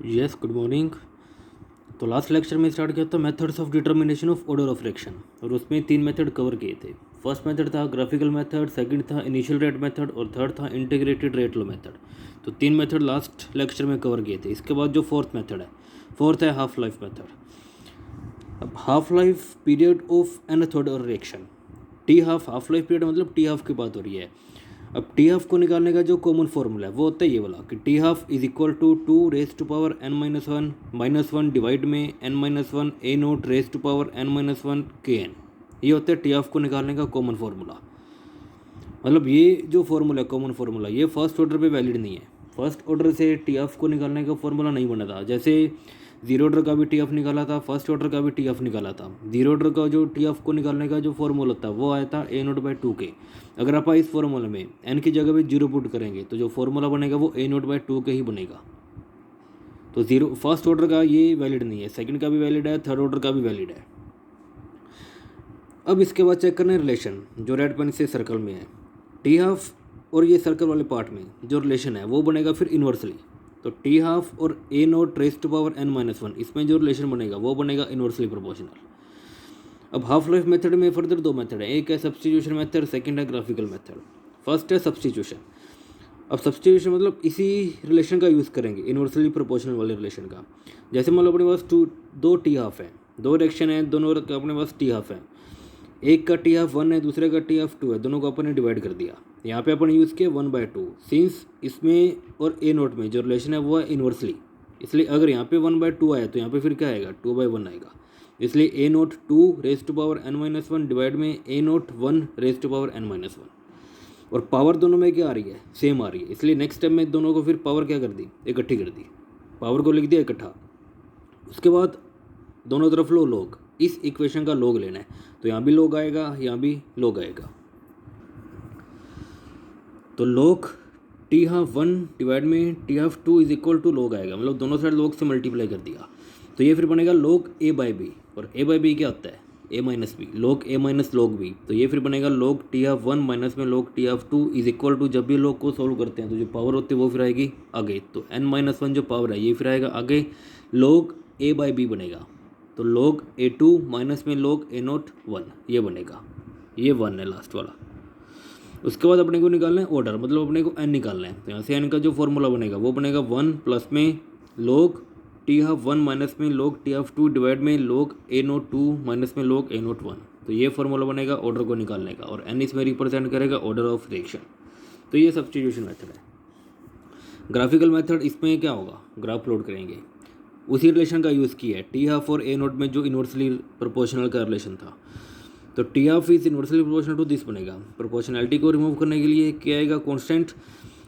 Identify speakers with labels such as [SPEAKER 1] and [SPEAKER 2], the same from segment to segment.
[SPEAKER 1] Yes, good morning. तो last lecture में start किया था methods of determination of order of fraction, और उसमें 3 मेथड कवर किए थे। फर्स्ट मेथड था ग्राफिकल मेथड, सेकंड था इनिशियल रेट मेथड, और थर्ड था इंटीग्रेटेड रेट लो मेथड। तो 3 मेथड लास्ट लेक्चर में कवर किए थे। इसके बाद जो फोर्थ मेथड है, फोर्थ है हाफ लाइफ मेथड। अब half life period of nth order reaction, T half life period मतलब टी हाफ की बात हो रही है। अब टी हाफ को निकालने का जो कॉमन फॉर्मूला है वो होता है ये वाला कि T half is equal to 2 raised to power n-1 divide में n-1 A note raise to power n-1 के एन। ये होता है टी हाफ को निकालने का कॉमन फार्मूला। मतलब ये जो फार्मूला है कॉमन फार्मूला, ये फर्स्ट ऑर्डर पे वैलिड नहीं है। फर्स्ट ऑर्डर से टी हाफ को निकालने का फार्मूला नहीं बना था। जैसे जीरो ऑर्डर का भी टी हाफ निकाला था, फर्स्ट ऑर्डर का भी टी हाफ निकाला था। जीरो ऑर्डर का जो टी हाफ को निकालने का जो फार्मूला था वो आया था ए नोट बाई 2 के। अगर आप इस फार्मूले में एन की जगह पे जीरो पुट करेंगे तो जो फार्मूला बनेगा वो ए नोट बाई 2 के ही बनेगा। तो जीरो फर्स्ट ऑर्डर का ये वैलिड नहीं है, सेकंड का भी वैलिड है, थर्ड ऑर्डर का भी वैलिड है। अब इसके बाद चेक करना है रिलेशन जो रेड पेन से सर्कल में है। टी हाफ और ये सर्कल वाले पार्ट में जो रिलेशन है वो बनेगा फिर इन्वर्सली। तो टी हाफ और A note raise to power n-1, इसमें जो रिलेशन बनेगा वो बनेगा इन्वर्सली प्रोपोर्शनल। अब हाफ लाइफ मेथड में फर्दर 2 मेथड है, एक है सब्स्टिट्यूशन मेथड, सेकंड है ग्राफिकल मेथड। फर्स्ट है सब्स्टिट्यूशन। अब सब्स्टिट्यूशन मतलब इसी रिलेशन का यूज़ करेंगे, इन्वर्सली प्रोपोर्शनल वाले रिलेशन का। जैसे मान लो अपने पास दो टी हाफ है, दो रिएक्शन है, दोनों अपने पास टी हाफ है। एक का टी हाफ 1 है, दूसरे का टी हाफ 2 है, दोनों को अपन ने डिवाइड कर दिया। यहाँ पे अपन यूज़ किया 1/2। सिंस इसमें और ए नोट में जो रिलेशन है वो है इन्वर्सली, इसलिए अगर यहाँ पे 1/2 आया तो यहाँ पे फिर क्या आएगा 2/1 आएगा। इसलिए A naught 2 raise to power n-1 divide में A naught 1 raise to power n-1। और पावर दोनों में क्या आ रही है, सेम आ रही है, इसलिए नेक्स्ट स्टेप में दोनों को फिर पावर क्या कर दी, इकट्ठी कर दी। पावर को लिख दिया इकट्ठा। उसके बाद दोनों तरफ लो लॉग, इस इक्वेशन का लॉग लेना है। तो यहाँ भी लॉग आएगा, यहाँ भी लॉग आएगा। तो लॉग टी हाफ 1 डिवाइड में T half 2 is equal to log आएगा, मतलब दोनों साइड लॉग से मल्टीप्लाई कर दिया। तो ये फिर बनेगा लॉग ए बाई बी, और ए बाई बी क्या होता है A minus B, log A minus log B. तो ये फिर बनेगा लॉग टी हाफ 1 माइनस में log T half 2 is equal to, जब भी लॉग को सॉल्व करते हैं तो जो पावर होती है वो फिर आएगी आगे। तो n-1 जो पावर है ये फिर आएगा आगे, लॉग ए बाई बी बनेगा। तो log a2 माइनस में log a0 1 ये बनेगा, ये 1 है लास्ट वाला। उसके बाद अपने को निकालना है ऑर्डर, मतलब अपने को n निकालना है। तो यहाँ से n का जो फॉर्मूला बनेगा वो बनेगा 1 प्लस में log टी हाफ 1 माइनस में log टी हाफ 2 डिवाइड में log a0 2 माइनस में log a0 1। तो ये फॉर्मूला बनेगा ऑर्डर को निकालने का, और n इसमें रिप्रेजेंट करेगा ऑर्डर ऑफ रिएक्शन। तो ये सब्स्टिट्यूशन मेथड है। ग्राफिकल मेथड, इसमें क्या होगा, ग्राफ प्लॉट करेंगे, उसी रिलेशन का यूज़ किया है टी हाफ और ए नोट में जो इन्वर्सली प्रोपोर्शनल का रिलेशन था। तो T half is inversely proportional to this बनेगा। प्रोपोर्शनैलिटी को रिमूव करने के लिए क्या आएगा, कांस्टेंट।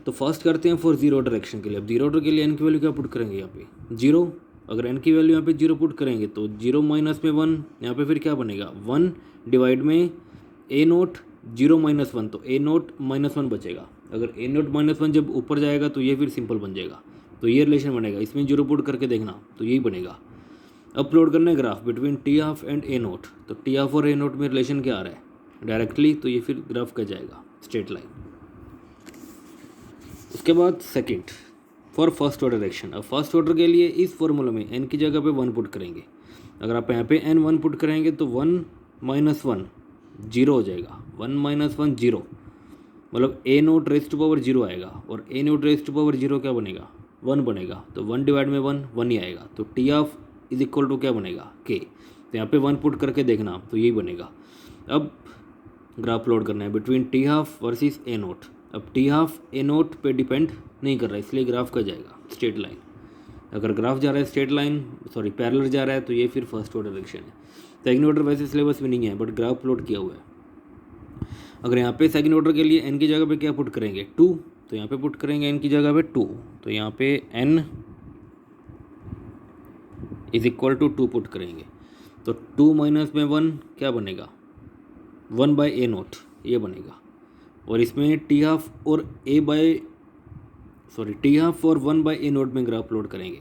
[SPEAKER 1] तो फर्स्ट करते हैं फॉर जीरो ऑर्डर रिएक्शन के लिए। अब जीरो ऑर्डर के लिए एन की वैल्यू क्या पुट करेंगे, यहाँ पे जीरो। अगर एन की वैल्यू यहाँ पे जीरो पुट करेंगे तो जीरो माइनस में 1, यहाँ पे फिर क्या बनेगा 1 डिवाइड में ए नोट 0-1, तो ए नोट -1 बचेगा। अगर ए नोट -1 जब ऊपर जाएगा तो ये फिर सिंपल बन जाएगा। तो ये रिलेशन बनेगा, इसमें जीरो पुट करके देखना तो यही बनेगा। अपलोड करना है graph between T half and A note. तो टी हाफ और ए नोट में रिलेशन क्या आ रहा है डायरेक्टली, तो ये फिर ग्राफ का जाएगा स्ट्रेट लाइन। उसके बाद second for first order reaction. अब फर्स्ट ऑर्डर के लिए इस फॉर्मूला में एन की जगह पे 1 पुट करेंगे। अगर आप यहाँ पे एन 1 पुट करेंगे तो 1 - 1 जीरो हो जाएगा, 1 - 1 जीरो, मतलब A note raise to power zero आएगा, और A note raise to power zero क्या बनेगा 1 बनेगा। तो 1 डिवाइड में 1 1 ही आएगा। तो T half is equal to क्या बनेगा के। तो यहाँ पे 1 पुट करके देखना तो यही बनेगा। अब ग्राफ प्लॉट करना है between T half versus A note. अब टी हाफ ए नोट पे डिपेंड नहीं कर रहा है, इसलिए ग्राफ का जाएगा स्ट्रेट लाइन। अगर ग्राफ जा रहा है स्ट्रेट लाइन, सॉरी पैरेलल जा रहा है, तो ये फिर फर्स्ट ऑर्डर रिएक्शन है। सेकंड ऑर्डर वैसे सिलेबस में नहीं है बट ग्राफ प्लॉट किया हुआ है। अगर यहाँ पे सेकंड ऑर्डर के लिए एन की जगह पे क्या पुट करेंगे 2, तो यहाँ पे पुट करेंगे एन की जगह पे 2। तो यहाँ पे N is equal to 2 put करेंगे। तो 2 माइनस में 1 क्या बनेगा 1 बाई ए नोट ये बनेगा। और इसमें टी हाफ और टी हाफ और 1 बाई ए नोट में ग्राफ प्लॉट करेंगे।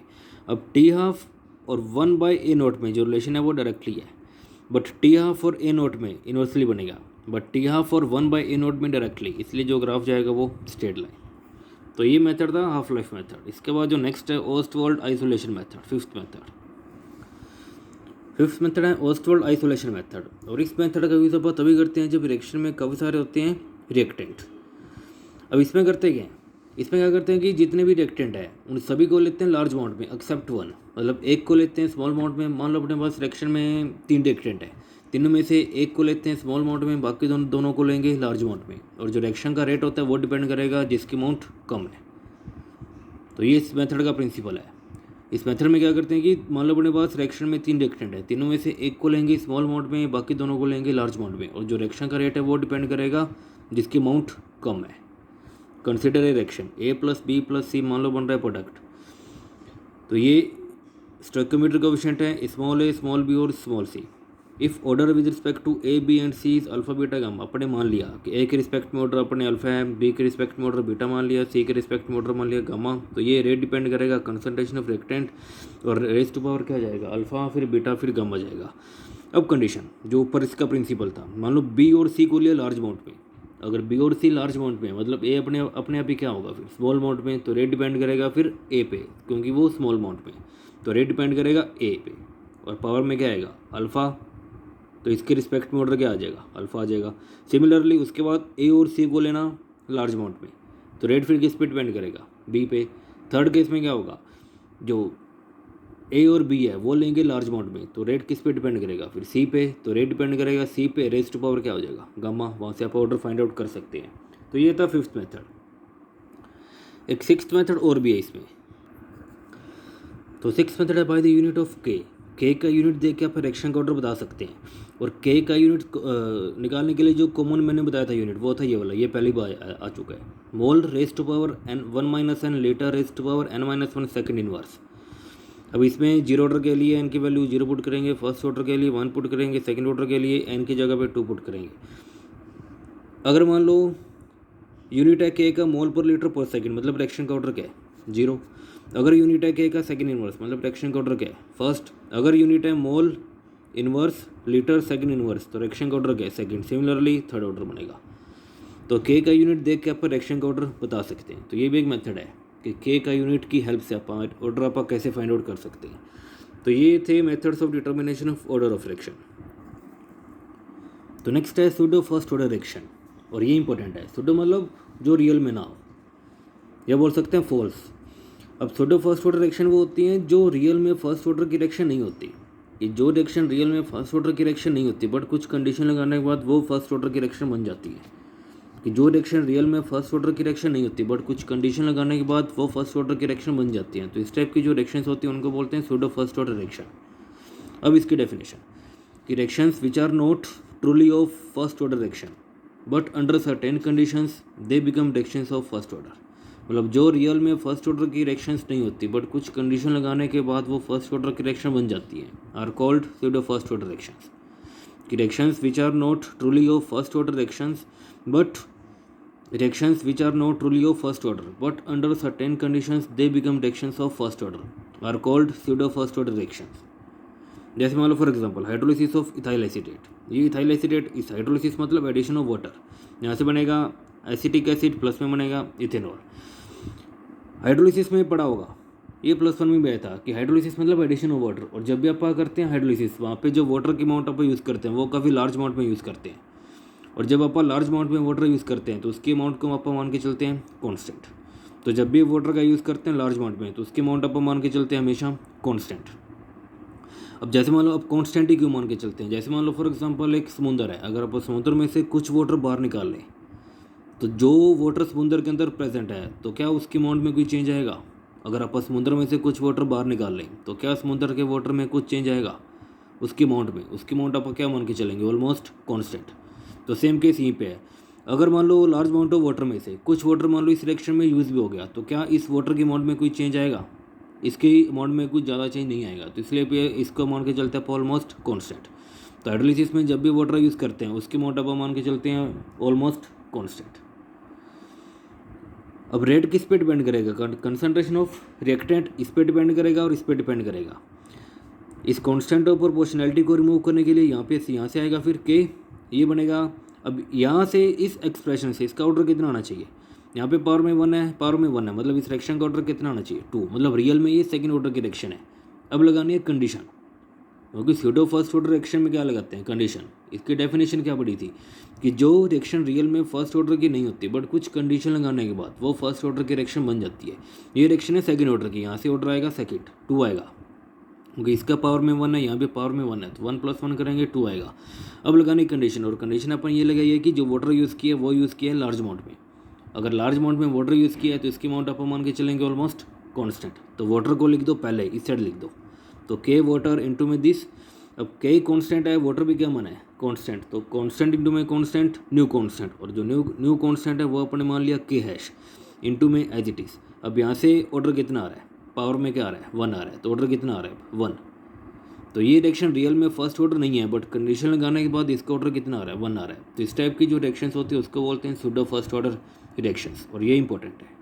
[SPEAKER 1] अब टी हाफ और 1 बाई ए नोट में जो रिलेशन है वो डायरेक्टली है, बट टी हाफ और ए नोट में इन्वर्सली बनेगा, बट टी हाफ और 1 बाई ए नोट में डायरेक्टली, इसलिए जो ग्राफ जाएगा वो स्ट्रेट लाइन। तो ये मेथड था हाफ लाइफ मेथड। इसके बाद जो नेक्स्ट है Ostwald isolation method, fifth method है ओस्टवाल्ड आइसोलेशन मेथड। और इस मेथड का यूज़ अपन तभी करते हैं जब रिएक्शन में काफ़ी सारे होते हैं रिएक्टेंट। अब इसमें करते क्या हैं, इसमें क्या करते हैं कि जितने भी रिएक्टेंट है उन सभी को लेते हैं लार्ज अमाउंट में एक्सेप्ट वन, मतलब एक को लेते हैं स्मॉल अमाउंट में। मान लो अपने पास रिएक्शन में 3 रिएक्टेंट है, तीनों में से एक को लेते हैं स्मॉल अमाउंट में, बाकी दोनों को लेंगे लार्ज अमाउंट में। और जो रिएक्शन का रेट होता है वो डिपेंड करेगा जिसकी अमाउंट कम है। तो ये इस मेथड का प्रिंसिपल है। इस मेथड में क्या करते हैं कि मान लो अपने पास रिएक्शन में 3 रिएक्टेंट है, तीनों में से एक को लेंगे स्मॉल अमाउंट में, बाकी दोनों को लेंगे लार्ज अमाउंट में। और जो रिएक्शन का रेट है वो डिपेंड करेगा जिसकी अमाउंट कम है। Consider a reaction A + B + C, मान लो बन रहा है प्रोडक्ट। तो ये स्टोइकियोमेट्रिक कोएफिशिएंट है स्मॉल a, स्मॉल b और small c। If order with respect to A, B and C इज अल्फा बीटा गामा, अपने मान लिया कि A के रिस्पेक्ट में ऑर्डर अपने अल्फा है, B के रिस्पेक्ट में ऑर्डर बीटा मान लिया, C के रिस्पेक्ट में ऑर्डर मान लिया गामा। तो ये रेट डिपेंड करेगा कंसंट्रेशन ऑफ रिएक्टेंट और रेज टू पावर क्या जाएगा अल्फा, फिर बीटा, फिर गामा जाएगा। अब कंडीशन जो ऊपर इसका प्रिंसिपल था, मान लो B और C को लिया लार्ज अमाउंट में। अगर B और C लार्ज अमाउंट में मतलब A अपने आप ही क्या होगा फिर स्मॉल अमाउंट में, तो रेट डिपेंड करेगा फिर A पे, क्योंकि वो स्मॉल अमाउंट में, तो रेट डिपेंड करेगा A पे। और पावर में क्या आएगा अल्फ़ा, तो इसके रिस्पेक्ट में ऑर्डर क्या आ जाएगा अल्फ़ा आ जाएगा। सिमिलरली उसके बाद A और C को लेना लार्ज अमाउंट में, तो रेट फिर किस पे डिपेंड करेगा B पे। थर्ड केस में क्या होगा, जो A और B है वो लेंगे लार्ज अमाउंट में, तो रेट किस पे डिपेंड करेगा फिर C पे, तो रेट डिपेंड करेगा C पे, रेज टू पावर क्या हो जाएगा गामा। वहाँ से आप ऑर्डर फाइंड आउट कर सकते हैं। तो ये था फिफ्थ मेथड। एक सिक्स्थ मेथड और भी है इसमें। तो सिक्स्थ मेथड है by the unit of K का यूनिट देख के आप रिएक्शन का ऑर्डर बता सकते हैं। और K का यूनिट निकालने के लिए जो कॉमन मैंने बताया था यूनिट वो था ये वाला, ये पहली बार आ चुका है, mole raise to power n1 - n litre raise to power n-1 second inverse. अब इसमें जीरो ऑर्डर के लिए n की वैल्यू 0 पुट करेंगे, फर्स्ट ऑर्डर के लिए 1 पुट करेंगे, सेकंड ऑर्डर के लिए n की जगह पे 2 पुट करेंगे। अगर मान लो यूनिट है K का मोल पर लीटर पर सेकंड, मतलब रिएक्शन का ऑर्डर क्या है 0। अगर यूनिट है K का सेकंड इनवर्स, मतलब रिएक्शन का ऑर्डर क्या है फर्स्ट। अगर यूनिट है mole inverse litre second inverse, तो रिएक्शन का ऑर्डर क्या है सेकंड। सिमिलरली थर्ड ऑर्डर बनेगा। तो K का यूनिट देख के आप रिएक्शन का ऑर्डर बता सकते हैं। तो ये भी एक मेथड है कि K का यूनिट की हेल्प से आप ऑर्डर आप कैसे फाइंड आउट कर सकते हैं। तो ये थे methods of determination of order of reaction. तो नेक्स्ट है सूडो फर्स्ट ऑर्डर रिएक्शन, और ये इंपॉर्टेंट है। सूडो मतलब जो रियल में ना हो, या बोल सकते हैं फॉल्स। अब सूडो फर्स्ट ऑर्डर रिएक्शन वो होती हैं जो रियल में फर्स्ट ऑर्डर की रिएक्शन नहीं होती। ये जो रिएक्शन रियल में फर्स्ट ऑर्डर की रिएक्शन नहीं होती, बट कुछ कंडीशन लगाने के बाद वो फर्स्ट ऑर्डर की रिएक्शन बन जाती है। कि जो रिएक्शन रियल में फर्स्ट ऑर्डर की रिएक्शन नहीं होती, बट कुछ कंडीशन लगाने के बाद वो फर्स्ट ऑर्डर की रिएक्शन बन जाती हैं। तो इस टाइप की जो रिएक्शंस होती हैं उनको बोलते हैं सूडो फर्स्ट ऑर्डर रिएक्शन। अब इसकी डेफिनेशन कि reactions which are not truly of first order reaction but under certain conditions they become reactions of first order. मतलब जो रियल में फर्स्ट ऑर्डर की रिएक्शंस नहीं होती, बट कुछ कंडीशन लगाने के बाद वो फर्स्ट ऑर्डर की रिएक्शन बन जाती है, are called pseudo first order reactions. कि reactions which are not truly of first order reactions but reactions which are not truly of first order but under certain conditions they become reactions of first order are called pseudo first order reactions। जैसे मान लो for example hydrolysis of ethyl acetate. ये ethyl acetate इस hydrolysis मतलब addition of water, यहाँ से बनेगा acetic acid plus में बनेगा इथेनॉल। हाइड्रोलिसिस में पढ़ा होगा, ये +1 में भी आया था कि हाइड्रोलिसिस मतलब एडिशन ऑफ वाटर। और जब भी आप करते हैं हाइड्रोलिसिस, वहाँ पे जो वाटर की अमाउंट आप यूज़ करते हैं वो काफ़ी लार्ज अमाउंट में यूज़ करते हैं। और जब आप लार्ज अमाउंट में वाटर यूज़ करते हैं तो उसकी अमाउंट को आप मान के चलते हैं कांस्टेंट। तो जब भी वाटर का यूज़ करते हैं लार्ज अमाउंट में तो उसकी अमाउंट आप मान के चलते हैं हमेशा कांस्टेंट। अब जैसे मान लो आप कांस्टेंट ही क्यों मान के चलते हैं, जैसे मान लो फॉर एग्जांपल एक समुंदर है, अगर आप समुद्र में से कुछ वाटर बाहर निकाल लें तो जो वाटर समुद्र के अंदर प्रेजेंट है तो क्या उसकी अमाउंट में कोई चेंज आएगा। अगर आप समुद्र में से कुछ वाटर बाहर निकाल लें तो क्या समुद्र के वाटर में कुछ चेंज आएगा उसकी अमाउंट में। उसकी अमाउंट आप क्या मान के चलेंगे ऑलमोस्ट कॉन्स्टेंट। तो सेम केस यहीं पे है। अगर मान लो लार्ज अमाउंट ऑफ वाटर में से कुछ वाटर मान लो इस रिएक्शन में यूज़ भी हो गया तो क्या इस वाटर की अमाउंट में कोई चेंज आएगा, इसके अमाउंट में कुछ ज़्यादा चेंज नहीं आएगा। तो इसलिए पे इसको मान के चलते हैं ऑलमोस्ट कॉन्स्टेंट। तो हाइड्रोलिसिस में जब भी वाटर यूज़ करते हैं उसकी अमाउंट आप मान के चलते हैं ऑलमोस्ट कॉन्स्टेंट। अब रेट किस पे डिपेंड करेगा, कंसंट्रेशन ऑफ रिएक्टेंट इस पे डिपेंड करेगा और इस पे डिपेंड करेगा। इस कॉन्स्टेंट ऑफ प्रोपोर्शनैलिटी को रिमूव करने के लिए यहाँ से आएगा फिर के, ये बनेगा। अब यहाँ से इस एक्सप्रेशन से इसका ऑर्डर कितना आना चाहिए, यहाँ पे पावर में 1 है, पावर में 1 है, मतलब इस रिएक्शन का ऑर्डर कितना होना चाहिए 2, मतलब रियल में ये सेकंड ऑर्डर की रिएक्शन है। अब लगानी है कंडीशन, क्योंकि स्यूडो फर्स्ट ऑर्डर रिएक्शन में क्या लगाते हैं कंडीशन। इसकी डेफिनेशन क्या पड़ी थी कि जो रिएक्शन रियल में फर्स्ट ऑर्डर की नहीं होती बट कुछ कंडीशन लगाने के बाद वो फर्स्ट ऑर्डर की रिएक्शन बन जाती है। ये रिएक्शन है सेकंड ऑर्डर की, यहाँ से ऑर्डर आएगा सेकंड 2 आएगा, क्योंकि इसका पावर में 1 है, यहाँ पे पावर में 1 है, तो 1 + 1 करेंगे 2 आएगा। अब लगानी कंडीशन, और कंडीशन अपन ये लगाइए कि जो वाटर यूज़ किया है वो यूज़ किया है लार्ज अमाउंट में। अगर लार्ज अमाउंट में वाटर यूज़ किया है तो इसकी अमाउंट अपन मान के चलेंगे ऑलमोस्ट कांस्टेंट। तो वाटर को लिख दो पहले, इस साइड लिख दो, तो के वाटर इंटू में दिस। अब के कांस्टेंट है, वाटर भी क्या माना है कांस्टेंट, तो कांस्टेंट इंटू में कांस्टेंट न्यू कांस्टेंट, और जो न्यू कांस्टेंट है वो अपने मान लिया के हैश इंटू में एज इट इज़। अब यहाँ से ऑर्डर कितना आ रहा है, पावर में क्या आ रहा है 1 आ रहा है, तो ऑर्डर कितना आ रहा है 1। तो ये रिएक्शन रियल में फर्स्ट ऑर्डर नहीं है, बट कंडीशन लगाने के बाद इसका ऑर्डर कितना आ रहा है 1 आ रहा है। तो इस टाइप की जो रिएक्शंस होती है उसको बोलते हैं सूडो फर्स्ट ऑर्डर रिएक्शंस, और ये इंपॉर्टेंट है।